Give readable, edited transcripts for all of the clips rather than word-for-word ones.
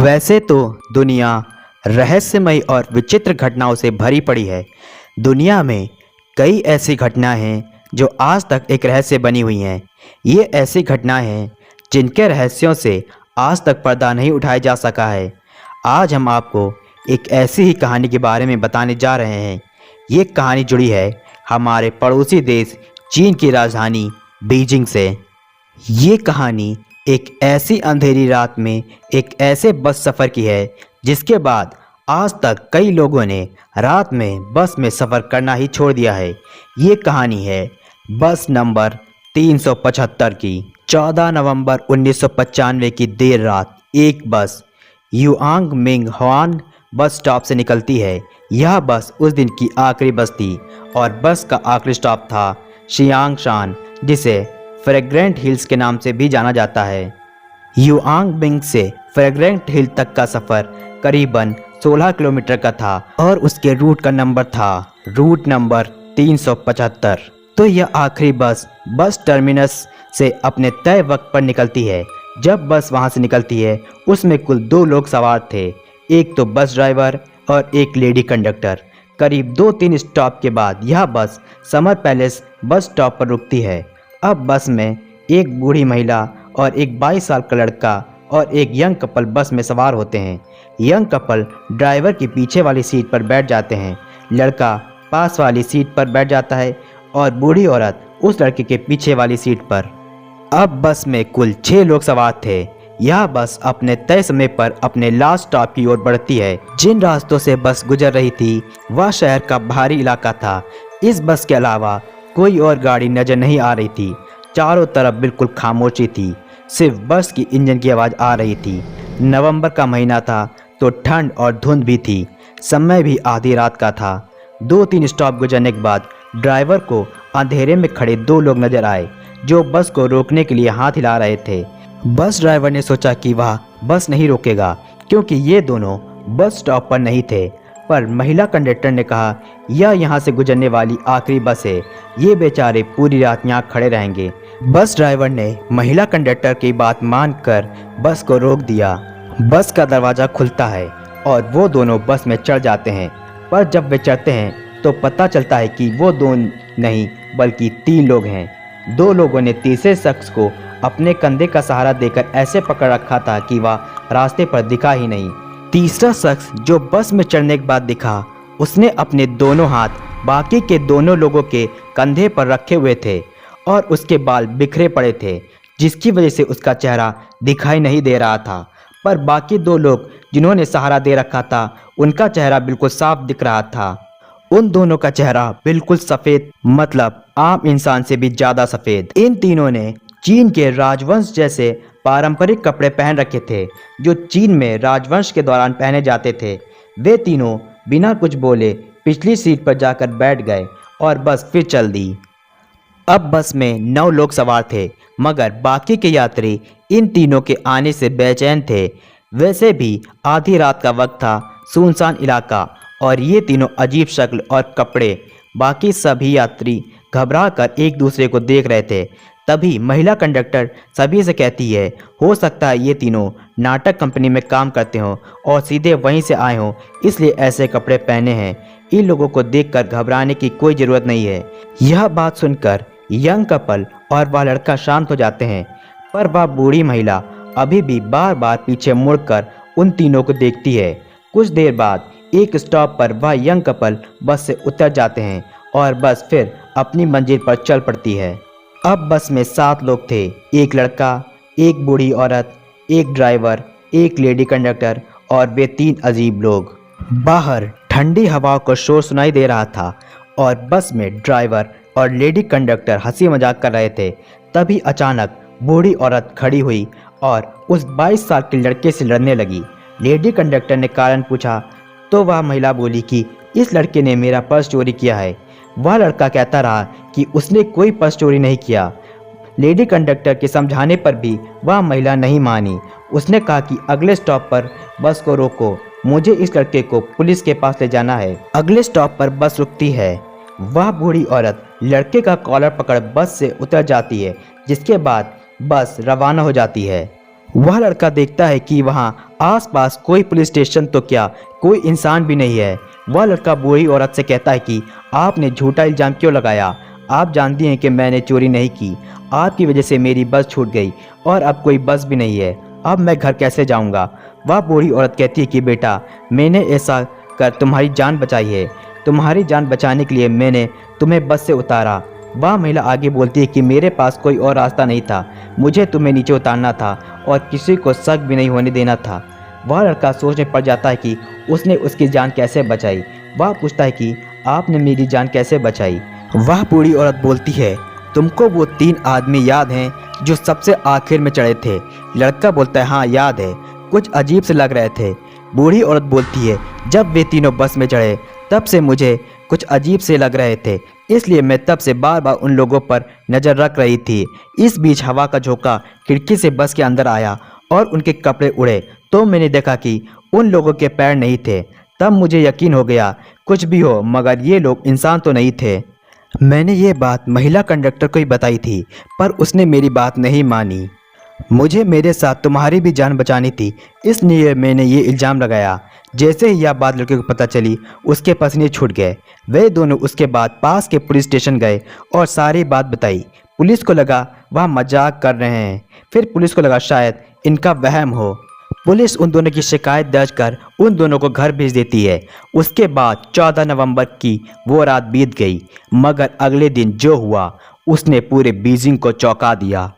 वैसे तो दुनिया रहस्यमयी और विचित्र घटनाओं से भरी पड़ी है। दुनिया में कई ऐसी घटनाएं हैं जो आज तक एक रहस्य बनी हुई हैं। ये ऐसी घटनाएं हैं जिनके रहस्यों से आज तक पर्दा नहीं उठाया जा सका है। आज हम आपको एक ऐसी ही कहानी के बारे में बताने जा रहे हैं। ये कहानी जुड़ी है हमारे पड़ोसी देश चीन की राजधानी बीजिंग से। ये कहानी एक ऐसी अंधेरी रात में एक ऐसे बस सफ़र की है जिसके बाद आज तक कई लोगों ने रात में बस में सफ़र करना ही छोड़ दिया है। ये कहानी है बस नंबर 375 की। 14 नवंबर 1995 की देर रात एक बस युआंग मिंग हुआन बस स्टॉप से निकलती है। यह बस उस दिन की आखिरी बस थी और बस का आखिरी स्टॉप था शियांगशान, जिसे फ्रेग्रेंट हिल्स के नाम से भी जाना जाता है। युआंग मिंग से फ्रेग्रेंट हिल तक का सफ़र करीबन 16 किलोमीटर का था और उसके रूट का नंबर था रूट नंबर 375। तो यह आखिरी बस टर्मिनस से अपने तय वक्त पर निकलती है। जब बस वहां से निकलती है उसमें कुल 2 लोग सवार थे, एक तो बस ड्राइवर और एक लेडी कंडक्टर। करीब 2-3 स्टॉप के बाद यह बस समर पैलेस बस स्टॉप पर रुकती है। अब बस में एक बूढ़ी महिला और एक 22 साल का लड़का और एक यंग कपल बस में सवार होते हैं। यंग कपल ड्राइवर की पीछे वाली सीट पर बैठ जाते हैं, लड़का पास वाली सीट पर बैठ जाता है और बूढ़ी औरत उस लड़के के पीछे वाली सीट पर। अब बस में कुल 6 लोग सवार थे। यह बस अपने तय समय पर अपने लास्ट स्टॉप की ओर बढ़ती है। जिन रास्तों से बस गुजर रही थी वह शहर का बाहरी इलाका था। इस बस के अलावा कोई और गाड़ी नजर नहीं आ रही थी। चारों तरफ बिल्कुल खामोशी थी, सिर्फ बस की इंजन की आवाज़ आ रही थी। नवंबर का महीना था तो ठंड और धुंध भी थी। समय भी आधी रात का था। 2-3 स्टॉप गुजरने के बाद ड्राइवर को अंधेरे में खड़े 2 लोग नजर आए जो बस को रोकने के लिए हाथ हिला रहे थे। बस ड्राइवर ने सोचा कि वह बस नहीं रोकेगा क्योंकि ये दोनों बस स्टॉप पर नहीं थे, पर महिला कंडक्टर ने कहा यह यहाँ से गुजरने वाली आखिरी बस है, ये बेचारे पूरी रात यहाँ खड़े रहेंगे। बस ड्राइवर ने महिला कंडक्टर की बात मानकर बस को रोक दिया। बस का दरवाज़ा खुलता है और वो दोनों बस में चढ़ जाते हैं, पर जब वे चढ़ते हैं तो पता चलता है कि वो 2 नहीं बल्कि 3 लोग हैं। 2 लोगों ने तीसरे शख्स को अपने कंधे का सहारा देकर ऐसे पकड़ रखा था कि वह रास्ते पर दिखा ही नहीं। तीसरा शख्स जो बस में चढ़ने के बाद दिखा, उसने अपने दोनों हाथ बाकी के दोनों लोगों के कंधे पर रखे हुए थे और उसके बाल बिखरे पड़े थे, जिसकी वजह से उसका चेहरा दिखाई नहीं दे रहा था। पर बाकी 2 लोग जिन्होंने सहारा दे रखा था उनका चेहरा बिल्कुल साफ दिख रहा था। उन दोनों का चेहरा बिल्कुल सफ़ेद, मतलब आम इंसान से भी ज़्यादा सफ़ेद। इन तीनों ने चीन के राजवंश जैसे पारंपरिक कपड़े पहन रखे थे जो चीन में राजवंश के दौरान पहने जाते थे। वे तीनों बिना कुछ बोले पिछली सीट पर जाकर बैठ गए और बस फिर चल दी। अब बस में 9 लोग सवार थे, मगर बाकी के यात्री इन तीनों के आने से बेचैन थे। वैसे भी आधी रात का वक्त था, सुनसान इलाका, और ये तीनों अजीब शक्ल और कपड़े। बाकी सभी यात्री घबरा कर एक दूसरे को देख रहे थे। तभी महिला कंडक्टर सभी से कहती है, हो सकता है ये तीनों नाटक कंपनी में काम करते हों और सीधे वहीं से आए हों, इसलिए ऐसे कपड़े पहने हैं। इन लोगों को देखकर घबराने की कोई ज़रूरत नहीं है। यह बात सुनकर यंग कपल और वह लड़का शांत हो जाते हैं, पर वह बूढ़ी महिला अभी भी बार बार पीछे मुड़कर उन तीनों को देखती है। कुछ देर बाद एक स्टॉप पर वह यंग कपल बस से उतर जाते हैं और बस फिर अपनी मंजिल पर चल पड़ती है। अब बस में 7 लोग थे, एक लड़का, एक बूढ़ी औरत, एक ड्राइवर, एक लेडी कंडक्टर और वे 3 अजीब लोग। बाहर ठंडी हवा को शोर सुनाई दे रहा था और बस में ड्राइवर और लेडी कंडक्टर हंसी मजाक कर रहे थे। तभी अचानक बूढ़ी औरत खड़ी हुई और उस 22 साल के लड़के से लड़ने लगी। लेडी कंडक्टर ने कारण पूछा तो वह महिला बोली कि इस लड़के ने मेरा पर्स चोरी किया है। वह लड़का कहता रहा कि उसने कोई पर्स चोरी नहीं किया। लेडी कंडक्टर के समझाने पर भी वह महिला नहीं मानी। उसने कहा कि अगले स्टॉप पर बस को रोको, मुझे इस लड़के को पुलिस के पास ले जाना है। अगले स्टॉप पर बस रुकती है। वह बूढ़ी औरत लड़के का कॉलर पकड़ बस से उतर जाती है, जिसके बाद बस रवाना हो जाती है। वह लड़का देखता है कि वहाँ आसपास कोई पुलिस स्टेशन तो क्या कोई इंसान भी नहीं है। वह लड़का बूढ़ी औरत से कहता है कि आपने झूठा इल्ज़ाम क्यों लगाया? आप जानती हैं कि मैंने चोरी नहीं की। आपकी वजह से मेरी बस छूट गई और अब कोई बस भी नहीं है। अब मैं घर कैसे जाऊंगा? वह बूढ़ी औरत कहती है कि बेटा, मैंने ऐसा कर तुम्हारी जान बचाई है। तुम्हारी जान बचाने के लिए मैंने तुम्हें बस से उतारा। वह महिला आगे बोलती है कि मेरे पास कोई और रास्ता नहीं था। मुझे तुम्हें नीचे उतारना था और किसी को शक भी नहीं होने देना था। वह लड़का सोच में पड़ जाता है कि उसने उसकी जान कैसे बचाई। वह पूछता है कि आपने मेरी जान कैसे बचाई? वह बूढ़ी औरत बोलती है, तुमको वो 3 आदमी याद हैं जो सबसे आखिर में चढ़े थे? लड़का बोलता है, हाँ याद है, कुछ अजीब से लग रहे थे। बूढ़ी औरत बोलती है, जब वे तीनों बस में चढ़े तब से मुझे कुछ अजीब से लग रहे थे, इसलिए मैं तब से बार बार उन लोगों पर नज़र रख रही थी। इस बीच हवा का झोंका खिड़की से बस के अंदर आया और उनके कपड़े उड़े तो मैंने देखा कि उन लोगों के पैर नहीं थे। तब मुझे यकीन हो गया कुछ भी हो मगर ये लोग इंसान तो नहीं थे। मैंने ये बात महिला कंडक्टर को ही बताई थी पर उसने मेरी बात नहीं मानी। मुझे मेरे साथ तुम्हारी भी जान बचानी थी, इसलिए मैंने ये इल्ज़ाम लगाया। जैसे ही यह बात लड़के को पता चली उसके पसीने छूट गए। वे दोनों उसके बाद पास के पुलिस स्टेशन गए और सारी बात बताई। पुलिस को लगा वह मजाक कर रहे हैं, फिर पुलिस को लगा शायद इनका वहम हो। पुलिस उन दोनों की शिकायत दर्ज कर उन दोनों को घर भेज देती है। उसके बाद 14 नवंबर की वो रात बीत गई मगर अगले दिन जो हुआ उसने पूरे बीजिंग को चौंका दिया।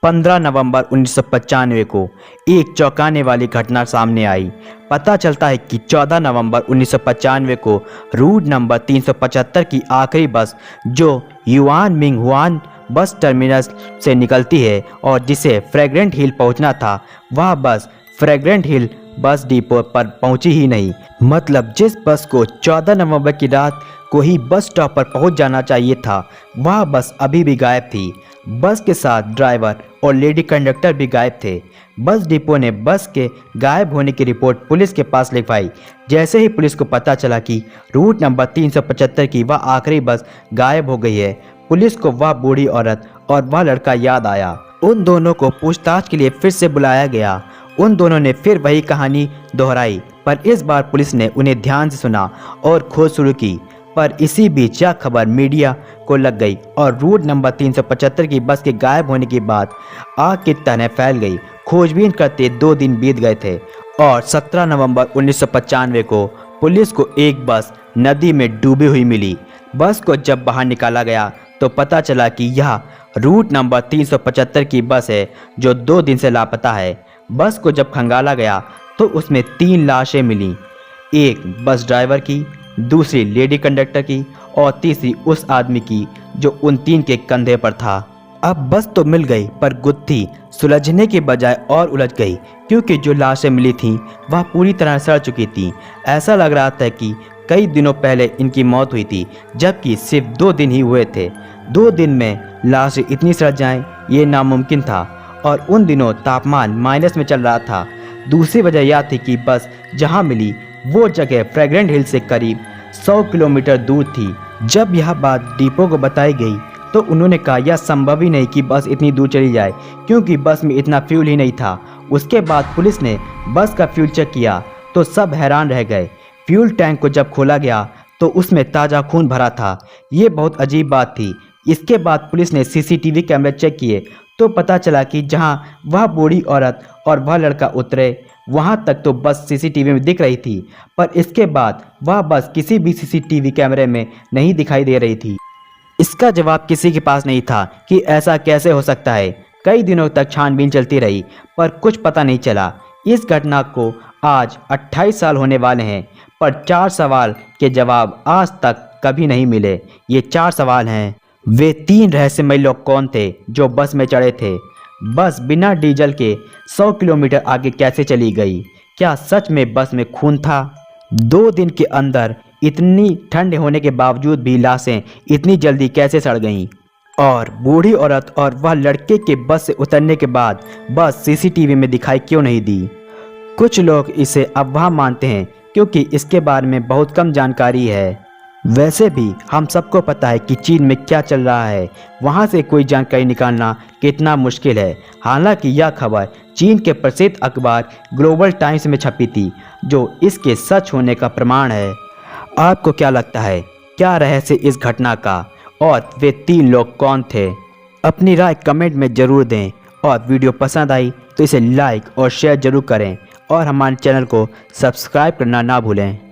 15 नवंबर 1995 को एक चौंकाने वाली घटना सामने आई। पता चलता है कि 14 नवंबर 1995 को रूट नंबर 375 की आखिरी बस जो yuan Ming Hwan bus terminus से निकलती है और जिसे फ्रेग्रेंट हिल पहुंचना था, वह बस फ्रेग्रेंट हिल बस डिपो पर पहुंची ही नहीं। मतलब जिस बस को 14 नवंबर की रात को ही बस स्टॉप पर पहुंच जाना चाहिए था, वह बस अभी भी गायब थी। बस के साथ ड्राइवर और लेडी कंडक्टर भी गायब थे। बस डिपो ने बस के गायब होने की रिपोर्ट पुलिस के पास लिखवाई। जैसे ही पुलिस को पता चला कि रूट नंबर 375 की वह आखिरी बस गायब हो गई है, पुलिस को वह बूढ़ी औरत और वह लड़का याद आया। उन दोनों को पूछताछ के लिए फिर से बुलाया गया। उन दोनों ने फिर वही कहानी दोहराई पर इस बार पुलिस ने उन्हें ध्यान से सुना और खोज शुरू की। पर इसी बीच यह खबर मीडिया को लग गई और रूट नंबर 375 की बस के गायब होने की बात आग की तरह फैल गई। खोजबीन करते 2 दिन बीत गए थे और 17 नवंबर 1995 को पुलिस को एक बस नदी में डूबी हुई मिली। बस को जब बाहर निकाला गया तो पता चला कि यह रूट नंबर 375 की बस है जो 2 दिन से लापता है। बस को जब खंगाला गया तो उसमें 3 लाशें मिली, एक बस ड्राइवर की, दूसरी लेडी कंडक्टर की और तीसरी उस आदमी की जो उन 3 के कंधे पर था। अब बस तो मिल गई पर गुत्थी सुलझने के बजाय और उलझ गई क्योंकि जो लाशें मिली थीं वह पूरी तरह सड़ चुकी थीं। ऐसा लग रहा था कि कई दिनों पहले इनकी मौत हुई थी जबकि सिर्फ 2 दिन ही हुए थे। 2 दिन में लाशें इतनी सड़ जाएं ये नामुमकिन था और उन दिनों तापमान माइनस में चल रहा था। दूसरी वजह यह थी कि बस जहां मिली वो जगह फ्रेग्रेंट हिल से करीब 100 किलोमीटर दूर थी। जब यह बात डिपो को बताई गई तो उन्होंने कहा यह संभव ही नहीं कि बस इतनी दूर चली जाए क्योंकि बस में इतना फ्यूल ही नहीं था। उसके बाद पुलिस ने बस का फ्यूल चेक किया तो सब हैरान रह गए। फ्यूल टैंक को जब खोला गया तो उसमें ताज़ा खून भरा था। ये बहुत अजीब बात थी। इसके बाद पुलिस ने सीसीटीवी कैमरे चेक किए तो पता चला कि जहां वह बूढ़ी औरत और वह लड़का उतरे वहां तक तो बस सीसीटीवी में दिख रही थी पर इसके बाद वह बस किसी भी सीसीटीवी कैमरे में नहीं दिखाई दे रही थी। इसका जवाब किसी के पास नहीं था कि ऐसा कैसे हो सकता है। कई दिनों तक छानबीन चलती रही पर कुछ पता नहीं चला। इस घटना को आज 28 साल होने वाले हैं पर 4 सवाल के जवाब आज तक कभी नहीं मिले। ये 4 सवाल हैं, वे 3 रहस्यमय लोग कौन थे जो बस में चढ़े थे? बस बिना डीजल के 100 किलोमीटर आगे कैसे चली गई? क्या सच में बस में खून था? 2 दिन के अंदर इतनी ठंड होने के बावजूद भी लाशें इतनी जल्दी कैसे सड़ गईं? और बूढ़ी औरत और वह लड़के के बस से उतरने के बाद बस सीसीटीवी में दिखाई क्यों नहीं दी? कुछ लोग इसे अफवाह मानते हैं क्योंकि इसके बारे में बहुत कम जानकारी है। वैसे भी हम सबको पता है कि चीन में क्या चल रहा है, वहाँ से कोई जानकारी निकालना कितना मुश्किल है। हालांकि यह खबर चीन के प्रसिद्ध अखबार ग्लोबल टाइम्स में छपी थी, जो इसके सच होने का प्रमाण है। आपको क्या लगता है, क्या रहस्य इस घटना का, और वे 3 लोग कौन थे? अपनी राय कमेंट में ज़रूर दें, और वीडियो पसंद आई तो इसे लाइक और शेयर ज़रूर करें, और हमारे चैनल को सब्सक्राइब करना ना भूलें।